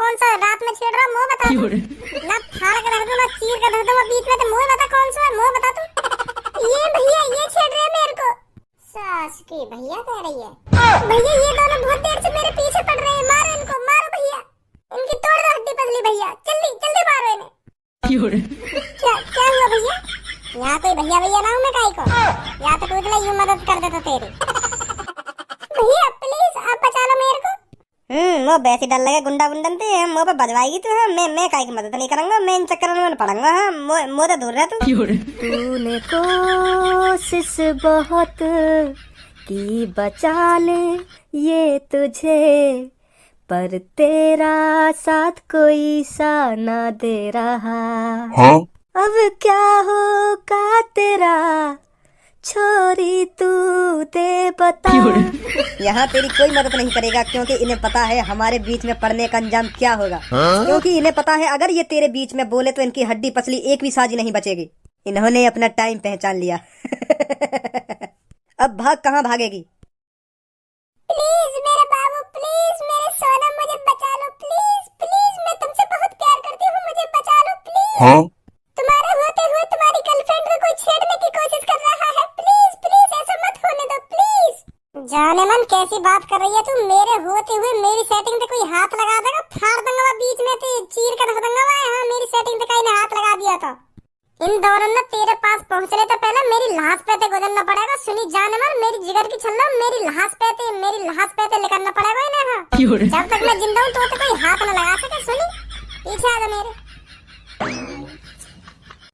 कौन सा रात में छेड़ रहा मुंह बता तू। ना फाड़ के रख दूं ना चीर के रख दूं बीच में, तो मुंह बता कौन सा है, मुंह बता तू। ये भैया ये छेड़ रहे हैं मेरे को। सास की भैया कह रही है। भैया ये दोनों बहुत देर से मेरे पीछे पड़ रहे हैं, मारो इनको, मारो भैया, इनकी तोड़ दो हड्डी पसली भैया, जल्दी जल्दी मारो इन्हें। क्या क्या हुआ भैया? यहाँ कोई भैया भैया ना हूँ मैं काई को, या तो तू इतना यूं मदद कर देता तेरी। भैया प्लीज आप बचा लो मेरे को। वो वैसे डर लगे गुंडा गुंडन थे, हम मुंह पे बजवाएगी तो मैं काई की मदद नहीं करूंगा, मैं इन चक्करों में पड़ूंगा। हाँ मुंह तो दूर रह तू। तूने कोशिश बहुत की बचा ले ये तुझे, पर तेरा साथ कोई सा ना दे रहा। हाँ? अब क्या होगा तेरा, छोरी तू दे बता। यहाँ तेरी कोई मदद नहीं करेगा, क्योंकि इन्हें पता है हमारे बीच में पड़ने का अंजाम क्या होगा। क्योंकि इन्हें पता है अगर ये तेरे बीच में बोले तो इनकी हड्डी पसली एक भी साजी नहीं बचेगी। इन्होंने अपना टाइम पहचान लिया। अब भाग, कहाँ भागेगी? प्लीज मेरे बाबू, प्लीज मेरे सोना, मुझे बचा लो प्लीज प्लीज, मैं तुमसे बहुत प्यार करती हूँ, मुझे बचा लो प्लीज। हाँ? तुम्हारे होते हुए तुम्हारी गर्लफ्रेंड को कोई छेड़ने की कोशिश कर रहा है, प्लीज प्लीज ऐसा मत होने दो प्लीज। जाने मन कैसी बात कर रही है तू, मेरे होते हुए मेरी सेटिंग पे कोई हाथ लगा देगा, फाड़ दूंगा बीच में से, चीर कर रख दूंगा। हाँ मेरी सेटिंग पे कहीं ने हाथ लगा दिया था। इन दोनों ने तेरे पास पहुंचने तो पहले मेरी लाश पे गुजरना पड़ेगा। सुनी जाने मन, मेरी जिगर की छल्ला, मेरी लाश पे निकलना पड़ेगा इन्हें। हाँ जब तक मैं जिंदा हूँ तो कोई हाथ न लगा सके। सुनी पीछे आ जा मेरे,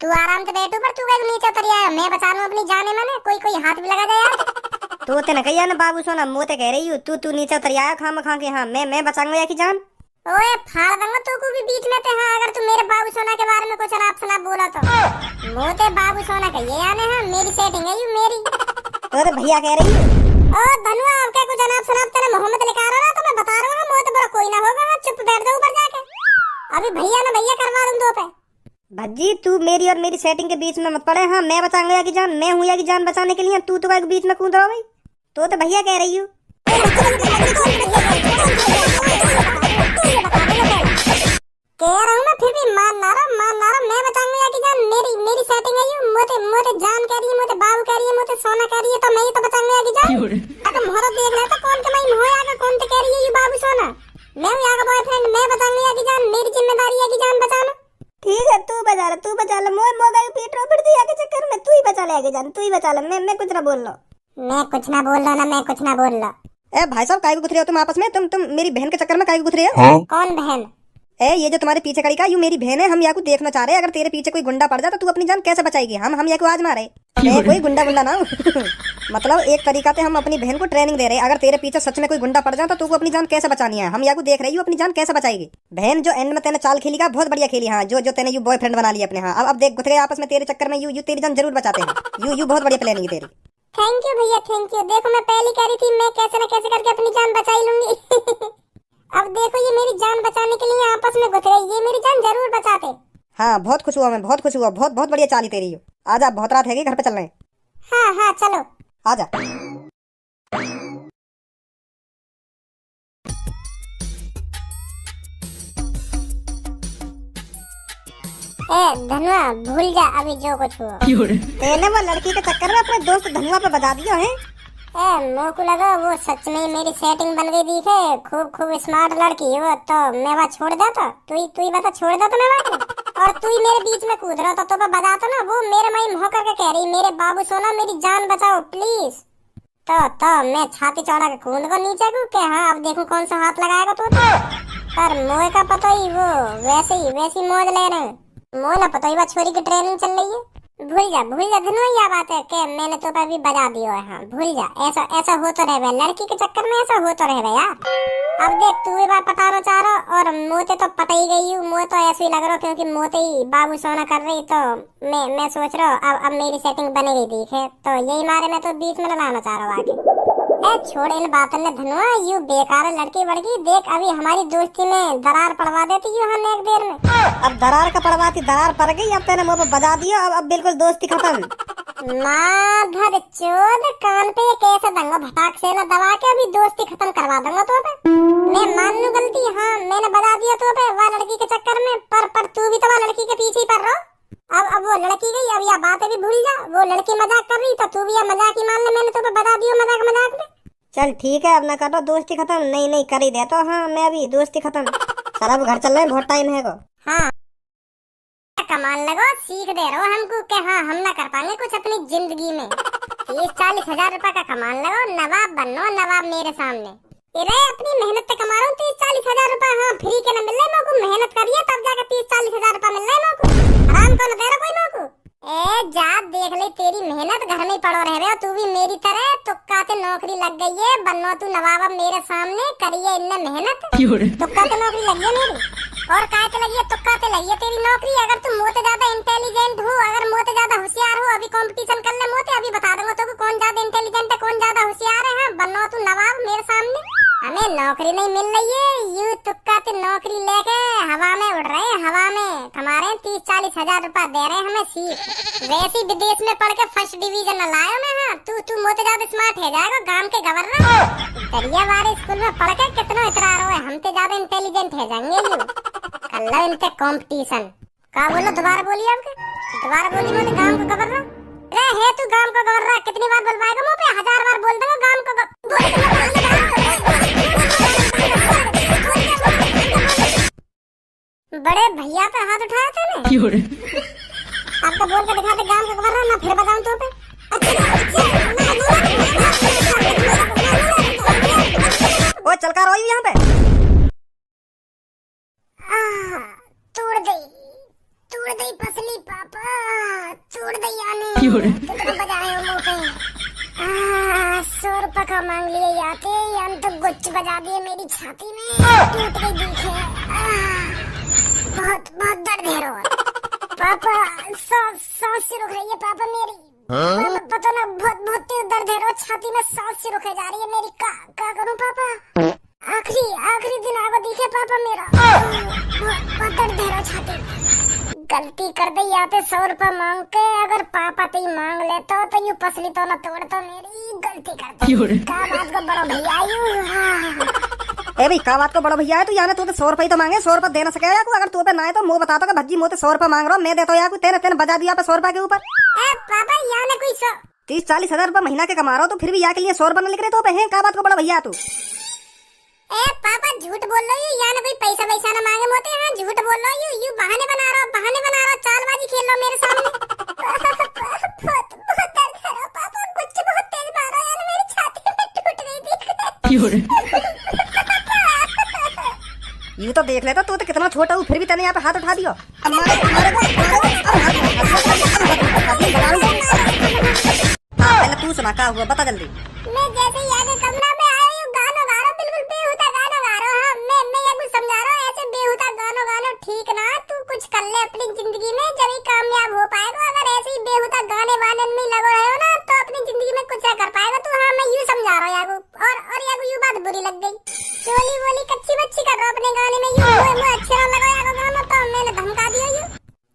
तू आराम से बैठ ऊपर, तू कहीं नीचे उतर आया, मैं बचा लूं अपनी जाने मन, कोई हाथ भी लगा दे यार। तो ते न कहिया ना बाबू सोना, मोते कह रही हूँ तू नीचे उतर आया खाम खा के। हाँ मैं बचाऊंगा या की जान। ओए फाड़ दूंगा तू को भी बीच में थे। हाँ अगर तू मेरे बाबू सोना के बारे में कुछ अनाप शनाप बोला तो मोते बाबू सोना का ये आने। हाँ मेरी सेटिंग है यू मेरी। तो भैया कह रही है। ओ धनुआ अब क्या कुछ अनाप शनाप तेरे मोहम्मद लिखा रहा ना, तो मैं बता रहा हूँ मोते बड़ा कोई ना होगा। चुप बैठ जा ऊपर जाके, अभी भैया ना भैया करवा दूं दो पे। भज्जी तू मेरी और मेरी सेटिंग के बीच में मत पड़े। हाँ मैं बचाऊंगा या की जान, मैं हूँ या की जान बचाने के लिए, तू तो बीच में कूद रहा भाई। तो भैया कह रही हूँ। कह रहा हूँ ना फिर भी मान ना रहा, मैं बचाऊंगा या की जान, मेरी सेटिंग है यू। मोते जान कह रही है, मोते बाबू कह रही है, मोते सोना कह रही है, तो मैं ही तो बचाऊंगा या की जान। अगर मोहरा देख रहा तो कौन के मैं मोह आगे कौन ते कह रही है यू बाबू सोना, मैं हूँ आगे बॉयफ्रेंड, मैं बचाऊंगा या की जान, मेरी जिम्मेदारी है की जान बचाना। ठीक है तू बचा ले मोह मोगा पीट रो फिर के चक्कर में, तू ही बचा ले आगे जान, तू ही बचा ले। मैं कुछ ना बोल रहा, मैं कुछ ना बोल रहा ना, मैं कुछ ना बोल रहा। ए भाई साहब काहे को गुथ रहे हो तुम आपस में? तुम मेरी बहन के चक्कर में काहे को गुथ रहे हो? हाँ? कौन बहन? ए ये जो तुम्हारे पीछे खड़ी का यू मेरी बहन है। हम या को देखना चाह रहे हैं, अगर तेरे पीछे कोई गुंडा पड़ जाए तो तू अपनी जान कैसे बचाएगी? हम या को आज मारे कोई गुंडा ना मतलब एक तरीका से हम अपनी बहन को ट्रेनिंग दे रहे हैं। अगर तेरे पीछे सच में कोई गुंडा पड़ जाए तो तू को अपनी जान कैसे बचानी है, हम या को देख रही हूँ अपनी जान कैसे बचाएगी। बहन जो एंड में तेने चाल खेली का बहुत बढ़िया खेली। हाँ जो तेने यू बॉयफ्रेंड बना लिया अपने। हाँ अब देख गुथ गए आपस में तेरे चक्कर में, यू तेरी जान जरूर बचाते हैं। यू बहुत बढ़िया प्लानिंग है तेरी। थैंक यू भैया थैंक यू। देखो मैं पहले कह रही थी मैं कैसे न कैसे करके अपनी जान बचा ही लूंगी। अब देखो ये मेरी जान बचाने के लिए आपस में घुस गए, ये मेरी जान जरूर बचाते। हाँ बहुत खुश हुआ मैं, बहुत खुश हुआ, बहुत बढ़िया चाली तेरी। आजा बहुत रात है, घर पे चल रहे हैं। हाँ चलो आजा। धनुआ भूल जा अभी जो कुछ हुआ। तेने वो लड़की के चक्कर में अपने दोस्त धनुआ पे बता दिया है। मेरे को लगा वो सच में मेरी सेटिंग बन गई दिखे, खूब स्मार्ट लड़की वो, तो मैं वहाँ छोड़ देता। तू ही बता छोड़ देता मैं वहाँ, और तू ही मेरे बीच में कूद रहा था तो मैं बजाता ना। वो मेरे माई मोह करके कह रही मेरे बाबू सोना मेरी जान बचाओ प्लीज। तो मैं छाती चौड़ा के कूद को नीचे को के हाँ अब देखूं कौन सा हाथ लगाएगा तू। पर मोह का पता ही वो वैसी मौज ले रहे हैं। मोह ना पता ही वो छोरी की ट्रेनिंग चल रही है। भूल जा धनुआ यह बात है कि मैंने तो अभी बजा दिया है। हाँ भूल जा, ऐसा हो तो रहे लड़की के चक्कर में, ऐसा हो तो रहे यार। अब देख तू ये बात पटाना चाह रहा और मोते तो पता ही गई हूँ। मोह तो ऐसे ही लग रहा क्योंकि मोते ही बाबू सोना कर रही, तो मैं सोच रहा हूँ अब मेरी सेटिंग बनी गई दिखे, तो यही मारे मैं तो बीच में लाना चाह रहा हूँ आगे। छोड़ इन बातों ने धनुआ, यू बेकार लड़की बड़की। देख अभी हमारी दोस्ती में दरार पड़वा देती यू हम एक देर में। अब दरार का पड़वाती, दरार पड़ गई। अब तेने मुंह पे बजा दिया, अब बिल्कुल दोस्ती खत्म। माधर चोद कान पे कैसे दंगा भटाक से ना दबा के अभी दोस्ती खत्म करवा दूंगा तो पे। मैं मान लूं गलती, हाँ मैंने बता दिया तो पे वह लड़की के चक्कर में, पर तू भी तो वह लड़की के पीछे ही पड़ रहा। अब वो लड़की गई, अब यह बातें भी भूल जा। वो लड़की मजाक कर रही तो तू भी यह मजाक ही मान ले, मैंने तो बता दिया मजाक मजाक में। चल ठीक है, अब ना करो दोस्ती खत्म। नहीं नहीं कर ही देता। हाँ मैं अभी दोस्ती खत्म। चल अब घर चल रहे हैं, बहुत टाइम है को। हाँ कमाल लगो, सीख दे रहे हो हमको कि हाँ हम ना कर पाएंगे कुछ अपनी जिंदगी में। 30-40 हजार रुपए का कमाल लगो, नवाब बनो नवाब मेरे सामने। अरे अपनी मेहनत से कमा रहा हूँ 30-40 हजार रुपए। हाँ फ्री के न मिल रहे मेरे को, मेहनत करिए तब जाकर 30-40 हजार रुपए मिल रहे मेरे को। आराम को न दे रहा कोई मेरे को। ए जा देख ले तेरी मेहनत, घर में ही पड़ो रह रहे हो तू भी मेरी तरह। तुक्का से नौकरी लग गई है, बनो तू नवाब अब मेरे सामने। करिए इनने मेहनत, तुक्का से नौकरी लगी है मेरी। और काय से लगी है? तुक्का से लगी है तेरी नौकरी। अगर तू मोते ज्यादा इंटेलिजेंट हो, अगर मोते ज्यादा होशियार हो, अभी कंपटीशन कर ले मोते, अभी बता दूंगा तो कौन ज्यादा इंटेलिजेंट है कौन ज्यादा होशियार है। हाँ बनो तू नवाब मेरे सामने। हमें नौकरी नहीं मिल रही है, यू तुक्का से नौकरी लेके हवा में उड़ रहे हैं, हवा में कमा रहे हैं। 30-40 हजार रुपए दे रहे हैं हमें सीख। वैसे विदेश में पढ़ के फर्स्ट डिवीजन लायो मैं। हाँ तू मोते ज्यादा स्मार्ट है जाएगा गांव के गवर्नर। दरिया वाले स्कूल में पढ़ के कितना इतरा रहे हो, हम तो ज्यादा इंटेलिजेंट है जाएंगे यू। कल इनके कंपटीशन का बोलो, दोबारा बोलिए आपके, दोबारा बोली बोले गांव को गवर्नर। अरे है तू गांव को गवर्नर, कितनी बार बोलवाएगा मुंह पे? 1000 बार बोल दूंगा गांव को बड़े भैया पे हाथ उठाया तूने। आपका बोल के दिखा दे गांव को गवर्नर, ना फिर बताऊं तो पे। ओ चल कर रही यहाँ पे। तोड़ दई पसली पापा, तोड़ दई यानी कितना बजाए हो मुंह पे। 100 रुपए का मांग लिए याते, यान तो गुच्च बजा दिए मेरी छाती में, टूट गई दिल से। बहुत बहुत दर्द है रो पापा, सांस से रुक रही है पापा मेरी। पापा पता ना बहुत बहुत तेज दर्द है रो, छाती में सांस से रुके जा रही है मेरी। क्या करूं पापा? आखिरी दिन आवा दिखे पापा मेरा। बहुत दर्द है रो छाती में। गलती कर दी यहाँ पे 100 रुपए मांग के, अगर पापा तो मांग लेता तो यू पसली तो ना तोड़ता मेरी। गलती कर दी। का बात को बड़ा भैया ए भाई का बात को बड़ा भैया है तू? याने तू तो 100 रुपए तो मांगे, 100 रुपए दे ना सकेगा को? अगर तू पे ना है तो मुंह बता दो कि भज्जी मोते 100 रुपए मांग रहा हूँ, मैं देता हूँ यार। तेने बजा दिया पे 100 रुपए के ऊपर। पापा याने कोई 30-40 हजार रुपए महीना के कमा रहा हो तो फिर भी यहाँ के लिए 100 रुपए लिख रहे तो पे है। का बात को बड़ा भैया तू? पापा झूठ बोल रही है, याने कोई पैसा वैसा ना मांगे मोते। हाँ झूठ बोल रही हूँ, यू बहाने बना रहा हो, चालबाजी खेल रहा हो मेरे सामने। बहुत दर्द है रो पापा, कुछ बहुत तेज मारा यार, मेरी छाती में टूट गई थी। यू तो देख लेता तू तो कितना छोटा हूँ, फिर भी तेने यहाँ पे हाथ उठा दिया। पहले तू सुना क्या हुआ, बता जल्दी। मैं जैसे ही आगे कमरा में आई हूँ, गाना गा रहा हूँ, बिल्कुल बेहुदा गाना गा रहा हूँ। मैं ये कुछ समझा रहा हूँ, ऐसे बेहुदा गाना ठीक ना। तू कुछ कर ले अपनी जिंदगी में, जब ही कामयाब हो पाएगा। अगर ऐसे ही बेहुदा गाने वाने में लगे रहे हो ना तो अपनी जिंदगी में कुछ कर पाएगा तू। हाँ मैं यूँ समझा रहा हूँ यागू। और यागू यूँ बात बुरी लग गई, चोली वोली कच्ची बच्ची कर रहा हूँ अपने गाने में। यूँ अच्छा ना लगा यागू गाना तो मैंने धमका दिया यूँ।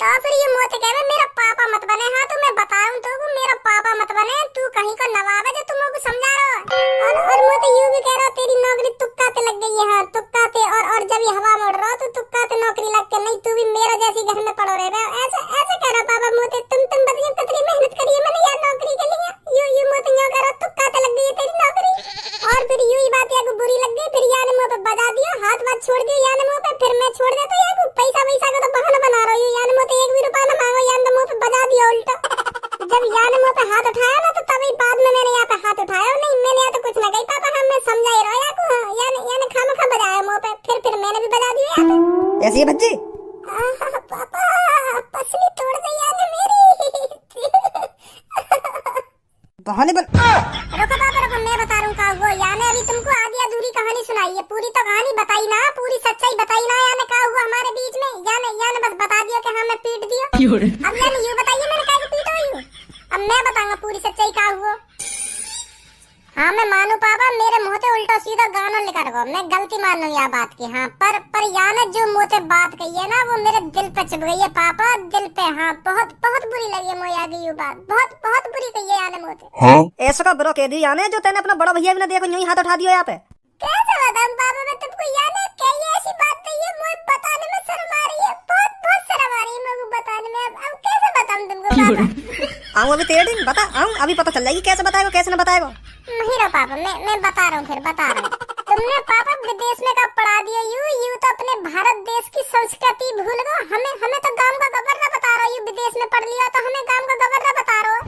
तो फिर ये मोते कह रहे मेरा पापा मत बने। हाँ तो मैं बताऊं तो मेरा पापा मत बने, तू कहीं को नवाब है जो तुम लोग समझा रहा हो। और मोते यूं भी कह रहा तेरी नौकरी तुक्का पे लग गई है। हाँ तुक्का पे, और जब ये हवा मोड़ रहा हो तो तुक्का पे नौकरी लग के नहीं, तू भी मेरा जैसी घर में पड़ो रहे। ऐसे कह रहा पापा मोते, तुम बताइए कितनी मेहनत करी है मैंने यार नौकरी के लिए। यूं मोते यूं कह रहा तुक्का पे लग गई है तेरी नौकरी। और फिर यूं ही बात यार बुरी लग गई, फिर याने मुंह पे बजा दिया, हाथ छोड़ दिया याने मुंह पे। फिर मैं छोड़ देता यार, पैसा वैसा का तो बहाना बना रहा हूँ। याने मुंह 1 भी रुपया ना मांगो, यान तो मुंह पे बजा दिया उल्टा। जब यान मुंह पे हाथ उठाया ना तो तभी बाद में मैंने यहाँ पे हाथ उठाया नहीं, मैंने यहाँ तो कुछ ना कही पापा। हाँ मैं समझा ही रहा यार, याने खामखा बजाया मुंह पे, फिर मैंने भी बजा दिया यहाँ पे। ऐसी है बच्ची पापा पसली तोड़ दी याने मेरी। बहाने बन। रुको पापा रुको, मैं बता रहा हूँ का वो याने अभी तुमको आधी अधूरी कहानी सुनाई है, पूरी तो कहानी बताई ना, पूरी सच्चाई बताई ना। याने का हुआ हमारे बीच में, याने बस बता दिया कि हाँ मैं पीट दिया। अब याने यूँ बताइए मैंने क्या पीटा हुई हूँ। अब मैं बताऊंगा पूरी सच्चाई का हुआ। हाँ मैं मानू पापा, मेरे मुंह से उल्टा सीधा गाना लिखा रखो, मैं गलती मान लूं यह बात की। हाँ पर याने जो मुंह से बात कही है ना, वो मेरे दिल पे चुभ गई है पापा, दिल पे। हाँ बहुत बहुत बुरी लगी है मुझे आगे ये बात, बहुत बहुत बुरी कही है याने मुंह से। ऐसा का बुरा कह दी याने जो तेने अपना बड़ा भैया भी ना देखो, यूं ही हाथ उठा दियो यहाँ पे। कैसे बताऊं पापा मैं तुमको, याने कही ऐसी बात नहीं है, मुझे बताने में शर्म आ रही है, बहुत बहुत शर्म आ रही है मुझे बताने में। अब कैसे बताऊं तुमको पापा? आऊं अभी तेरे दिन बता, आऊं अभी पता चल जाएगी कैसे बताएगा कैसे न बताएगा। नहीं रो पापा, मैं बता रहा हूँ, फिर बता रहा हूँ। तुमने पापा विदेश में कब पढ़ा दिया यूं तो अपने भारत देश की संस्कृति भूल गए। हमें तो गांव का गवर्नर बता रहा हूँ, विदेश में पढ़ लिया तो हमें गांव का गवर्नर बता रहा हो।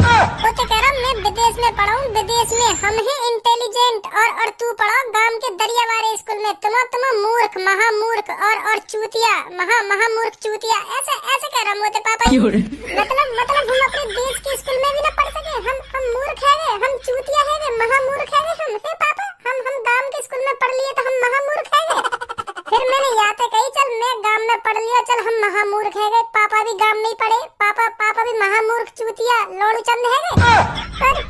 वो तो कह रहा मैं विदेश में पढ़ा हूँ, विदेश में हम हैं इंटेलिजेंट और तू पढ़ा गांव के दरिया वाले स्कूल में। तुम मूर्ख, महामूर्ख और चूतिया, महामूर्ख चूतिया, ऐसे ऐसे कह रहा मोटे पापा। मतलब हम अपने देश के स्कूल में भी ना पढ़ सके, हम मूर्ख है गए, हम चूतिया है गए, महामूर्ख है गए हम, हे पापा हम गांव के स्कूल में पढ़ लिए तो हम महामूर्ख है गए। फिर मैंने यहाँ पे कही चल मैं गांव में पढ़ लिया, चल हम महामूर्ख है गए, पापा भी गांव में ही पढ़े, पापा भी महामूर्ख चूतिया लोड़ू चंद है गए।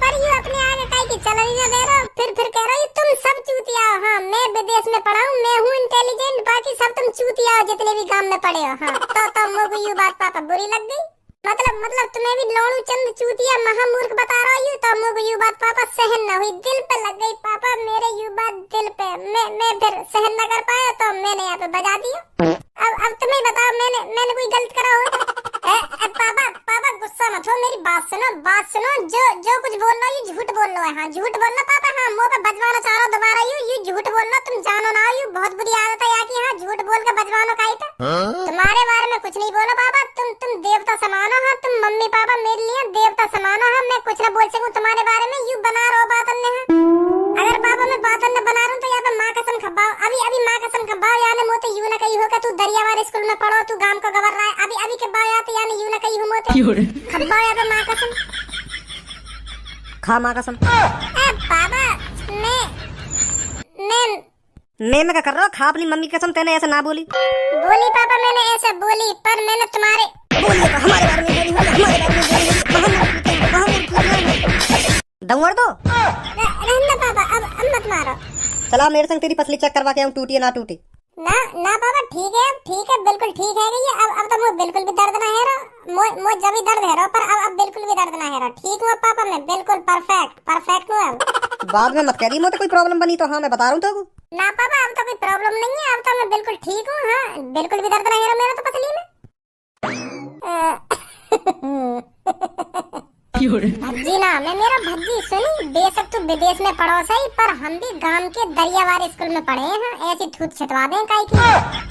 पर ये अपने आगे कही कि चल नहीं दे रहा, फिर कह रहा तुम सब चूतिया हो। हाँ मैं विदेश में पढ़ा हूँ, मैं हूँ इंटेलिजेंट, बाकी सब तुम चूतिया हो जितने भी गांव में पढ़े हो। हाँ तो मुझे ये बात पापा बुरी लग गई। मतलब तुम्हें भी लोड़ू चंद चूतिया महामूर्ख बता रहा हूँ, तो मुझे ये बात पापा सहन न हुई, दिल पे लग गई पापा, मेरे ये बात दिल पे। मैं फिर सहन न कर पाया तो मैंने यहाँ पे बजा दिया। अब तुम्हें बताओ मैंने कोई गलत करा हो? पापा गुस्सा मत हो, मेरी बात सुनो, जो कुछ बोल रहा हूँ झूठ बोल रहा है। हाँ झूठ बोलना पापा, हाँ मुँह पे बजवाना चाह रहा हूँ दोबारा ये झूठ बोलना, तुम जानो ना यू बहुत बुरी आदत है यहाँ की। हाँ झूठ बोल के बजवानो का ही था। तुम्हारे बारे में कुछ नहीं बोलो पापा, तुम देवता समान हो। हाँ तुम मम्मी पापा मेरे लिए देवता समान हो। हाँ मैं कुछ न बोल सकूं तुम्हारे बारे में, यू बना रहो बात अन्य। अगर पापा मैं बात अन्य बना रहा हूँ तो यहाँ पे माँ कसम खब्बाओ, अभी माँ कसम खब्बाओ, यानी मोते यू न कही हो कि तू दरियावार स्कूल में पढ़ो, तू गांव का गवर रहा है, अभी के बात आते यानी यू न कही हो मोते खब्बाओ यहाँ पे माँ कसम खा माँ कसम। पापा मैं क्या कर रहा हूँ, खा अपनी मम्मी की कसम, तेने ऐसे ना बोली पापा, मैंने ऐसे बोली, पर मैंने तुम्हारे हमारे बारे में दंगड़ दो रहना पापा, अब मत मारो। चला मेरे संग तेरी पसली चेक करवा के आऊं, टूटी है ना टूटी। ना पापा ठीक है बिल्कुल ठीक है ये। अब तो मुझे बिल्कुल भी दर्द ना है रहा, मुझे जब भी दर्द है रहा, पर अब बिल्कुल भी दर्द ना है रहा। ठीक हूँ पापा, मैं बिल्कुल परफेक्ट हूँ अब। बाद में मत कह दी मुझे कोई प्रॉब्लम बनी तो। हाँ मैं बता रहा हूँ तो ना पापा अब तो कोई प्रॉब्लम नहीं है, अब तो मैं बिल्कुल ठीक हूँ। हाँ बिल्कुल भी दर्द ना है रहा मेरा तो पसली में। भज्जी ना मैं मेरा भज्जी सुनी, बेशक तू विदेश में पढ़ो सही, पर हम भी गांव के दरियावार स्कूल में पढ़े हैं। ऐसी थूत छिटवा दें काई की।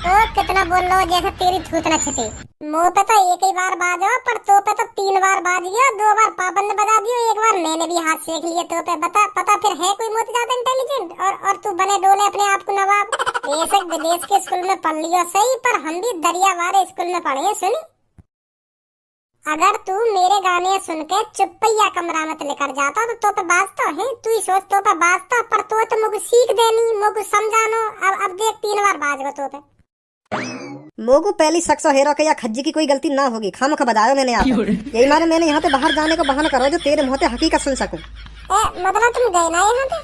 तो कितना बोल लो जैसे तेरी थूत न छिटे। मुंह पे तो एक ही बार बाज हो, पर तो पे तो 3 बार बाज गया, 2 बार पापा ने बजा दियो, 1 बार मैंने भी हाथ सेक लिए तो पे। पता फिर है कोई मोती ज्यादा इंटेलिजेंट और तू बने डोले अपने आप को नवाब। बेशक विदेश के स्कूल में पढ़ लियो सही, पर हम भी दरियावार स्कूल में पढ़े हैं सुनी। अगर तू मेरे गाने सुन के चुप्पैया कमरा में लेकर जाता तो पे बाजता है, तू ही सोच तो पे बाजता, पर तो मुझे सीख देनी, मुझे समझानो। अब देख 3 बार बाज गो तो पे। मोगू पहली शख्स हेरो के या खज्जी की कोई गलती ना होगी, खाम खा बजायो मैंने यहाँ पे। यही मारे मैंने यहाँ पे बाहर जाने को बहाना करो जो तेरे मुँह से हकीकत सुन सकूं। मतलब तुम गए ना यहाँ पे?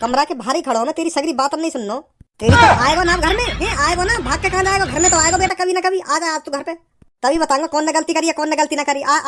कमरा के बाहर ही खड़ो ना, तेरी सगरी बात नहीं सुननो। तेरी तो आएगा ना घर में, आएगा ना, भाग के कहाँ जाएगा, घर में तो आएगा बेटा कभी ना कभी। आ जा आज तू घर पे, तभी बताऊंगा कौन ने गलती करी है कौन ने गलती ना करी।